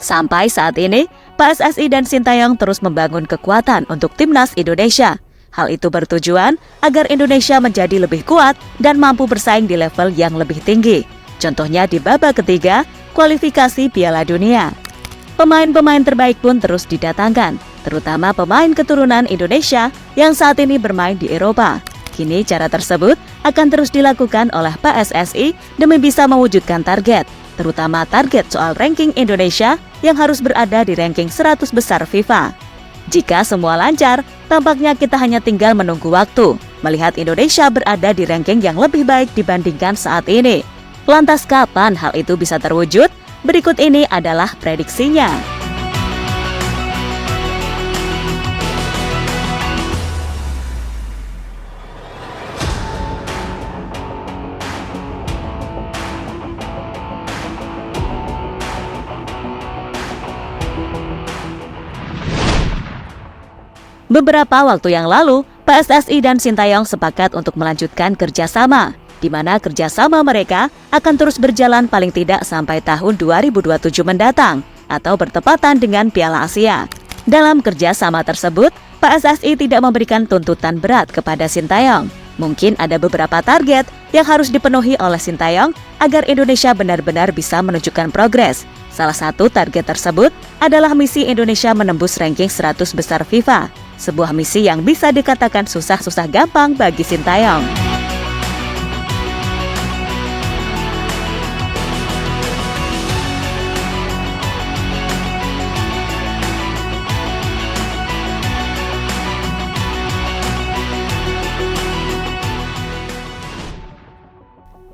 Sampai saat ini, PSSI dan Sintayong terus membangun kekuatan untuk timnas Indonesia. Hal itu bertujuan agar Indonesia menjadi lebih kuat dan mampu bersaing di level yang lebih tinggi. Contohnya di babak ketiga, kualifikasi Piala Dunia. Pemain-pemain terbaik pun terus didatangkan, terutama pemain keturunan Indonesia yang saat ini bermain di Eropa. Kini cara tersebut akan terus dilakukan oleh PSSI demi bisa mewujudkan target, terutama target soal ranking Indonesia yang harus berada di ranking 100 besar FIFA. Jika semua lancar, tampaknya kita hanya tinggal menunggu waktu, melihat Indonesia berada di ranking yang lebih baik dibandingkan saat ini. Lantas kapan hal itu bisa terwujud? Berikut ini adalah prediksinya. Beberapa waktu yang lalu, PSSI dan Sintayong sepakat untuk melanjutkan kerjasama, di mana kerjasama mereka akan terus berjalan paling tidak sampai tahun 2027 mendatang, atau bertepatan dengan Piala Asia. Dalam kerjasama tersebut, PSSI tidak memberikan tuntutan berat kepada Sintayong. Mungkin ada beberapa target yang harus dipenuhi oleh Sintayong agar Indonesia benar-benar bisa menunjukkan progres. Salah satu target tersebut adalah misi Indonesia menembus ranking 100 besar FIFA. Sebuah misi yang bisa dikatakan susah-susah gampang bagi Sintayong.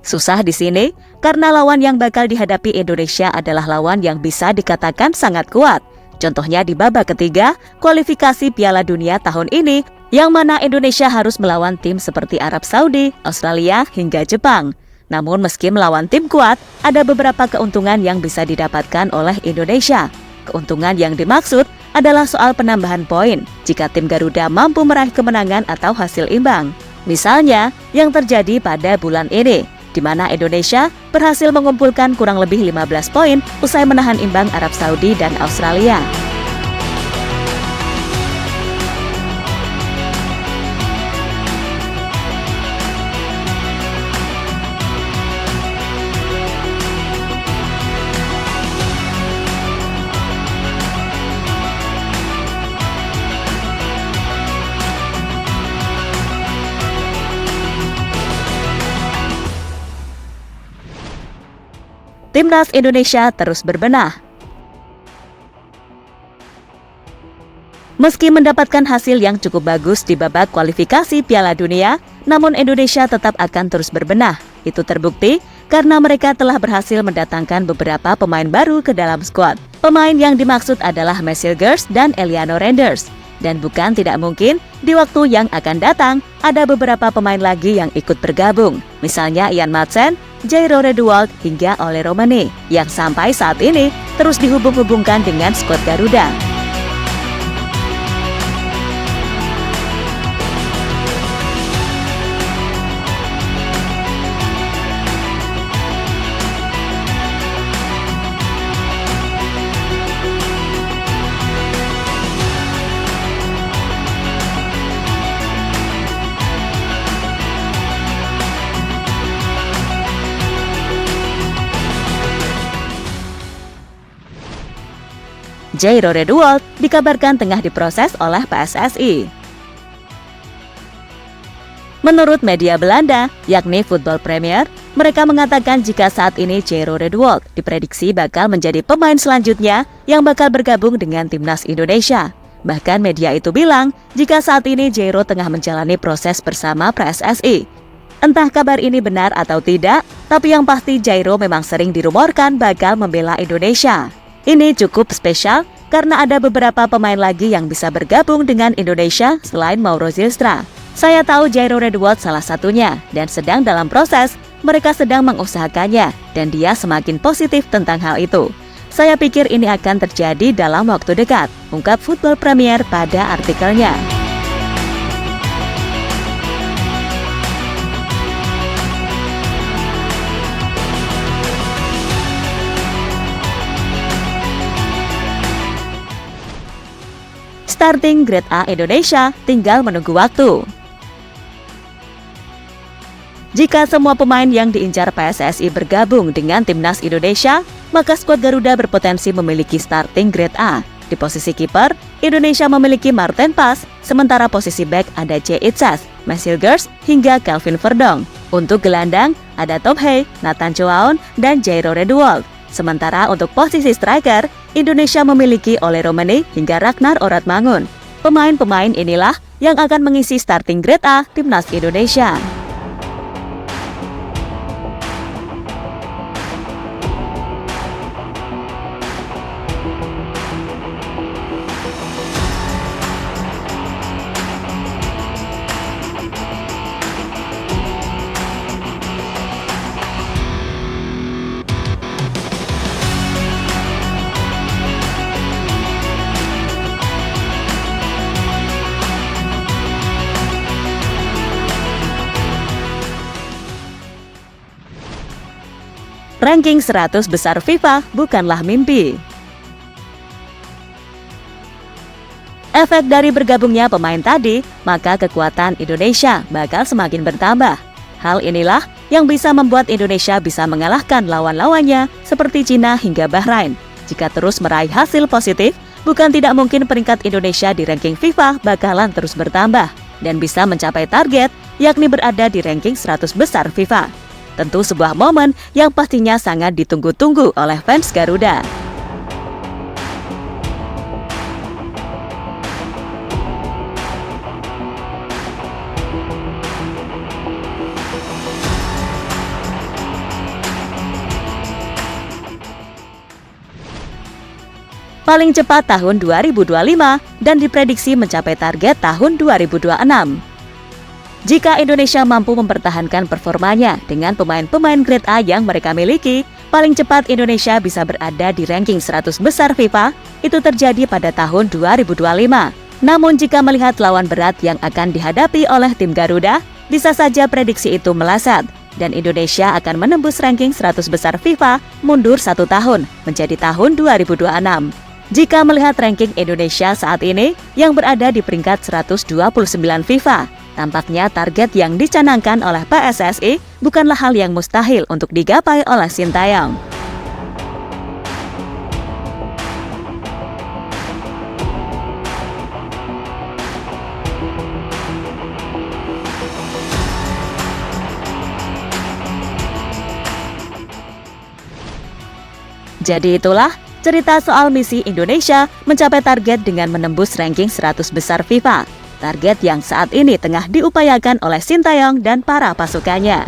Susah di sini karena lawan yang bakal dihadapi Indonesia adalah lawan yang bisa dikatakan sangat kuat. Contohnya di babak ketiga, kualifikasi Piala Dunia tahun ini, yang mana Indonesia harus melawan tim seperti Arab Saudi, Australia, hingga Jepang. Namun meski melawan tim kuat, ada beberapa keuntungan yang bisa didapatkan oleh Indonesia. Keuntungan yang dimaksud adalah soal penambahan poin jika tim Garuda mampu meraih kemenangan atau hasil imbang. Misalnya, yang terjadi pada bulan ini, di mana Indonesia berhasil mengumpulkan kurang lebih 15 poin usai menahan imbang Arab Saudi dan Australia. Timnas Indonesia terus berbenah. Meski mendapatkan hasil yang cukup bagus di babak kualifikasi Piala Dunia, namun Indonesia tetap akan terus berbenah. Itu terbukti karena mereka telah berhasil mendatangkan beberapa pemain baru ke dalam skuad. Pemain yang dimaksud adalah Mesir Girls dan Eliano Renders. Dan bukan tidak mungkin, di waktu yang akan datang, ada beberapa pemain lagi yang ikut bergabung. Misalnya Ian Madsen, Jairo Redwald, hingga Ole Romani, yang sampai saat ini terus dihubung-hubungkan dengan skuad Garuda. Jairo Redwald dikabarkan tengah diproses oleh PSSI. Menurut media Belanda, yakni Voetbal Premier, mereka mengatakan jika saat ini Jairo Redwald diprediksi bakal menjadi pemain selanjutnya yang bakal bergabung dengan timnas Indonesia. Bahkan media itu bilang jika saat ini Jairo tengah menjalani proses bersama PSSI. Entah kabar ini benar atau tidak, tapi yang pasti Jairo memang sering dirumorkan bakal membela Indonesia. Ini cukup spesial karena ada beberapa pemain lagi yang bisa bergabung dengan Indonesia selain Mauro Zylstra. Saya tahu Jairo Redwald salah satunya dan sedang dalam proses, mereka sedang mengusahakannya dan dia semakin positif tentang hal itu. Saya pikir ini akan terjadi dalam waktu dekat, ungkap Voetbal Premier pada artikelnya. Starting Grade A Indonesia tinggal menunggu waktu. Jika semua pemain yang diincar PSSI bergabung dengan Timnas Indonesia, maka skuad Garuda berpotensi memiliki starting Grade A. Di posisi kiper, Indonesia memiliki Marten Pas, sementara posisi bek ada J. Itzas, Masilgers, hingga Kelvin Verdong. Untuk gelandang, ada Tom Hei, Nathan Choaon, dan Jairo Redwold. Sementara untuk posisi striker, Indonesia memiliki Ole Romani hingga Ragnar Oratmangun. Pemain-pemain inilah yang akan mengisi starting Grade A Timnas Indonesia. Ranking 100 besar FIFA bukanlah mimpi. Efek dari bergabungnya pemain tadi, maka kekuatan Indonesia bakal semakin bertambah. Hal inilah yang bisa membuat Indonesia bisa mengalahkan lawan-lawannya seperti Cina hingga Bahrain. Jika terus meraih hasil positif, bukan tidak mungkin peringkat Indonesia di ranking FIFA bakalan terus bertambah dan bisa mencapai target, yakni berada di ranking 100 besar FIFA. Tentu sebuah momen yang pastinya sangat ditunggu-tunggu oleh fans Garuda. Paling cepat tahun 2025 dan diprediksi mencapai target tahun 2026. Jika Indonesia mampu mempertahankan performanya dengan pemain-pemain Grade A yang mereka miliki, paling cepat Indonesia bisa berada di ranking 100 besar FIFA, itu terjadi pada tahun 2025. Namun jika melihat lawan berat yang akan dihadapi oleh tim Garuda, bisa saja prediksi itu meleset, dan Indonesia akan menembus ranking 100 besar FIFA mundur 1 tahun, menjadi tahun 2026. Jika melihat ranking Indonesia saat ini yang berada di peringkat 129 FIFA, tampaknya target yang dicanangkan oleh PSSI bukanlah hal yang mustahil untuk digapai oleh Sintayong. Jadi itulah cerita soal misi Indonesia mencapai target dengan menembus ranking 100 besar FIFA. Target yang saat ini tengah diupayakan oleh Sintayong dan para pasukannya.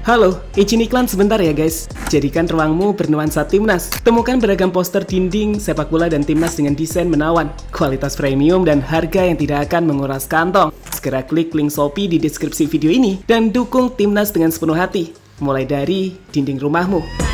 Halo, izin iklan sebentar ya guys. Jadikan ruangmu bernuansa Timnas. Temukan beragam poster dinding, sepak bola dan Timnas dengan desain menawan, kualitas premium dan harga yang tidak akan menguras kantong. Segera klik link Shopee di deskripsi video ini dan dukung Timnas dengan sepenuh hati. Mulai dari dinding rumahmu.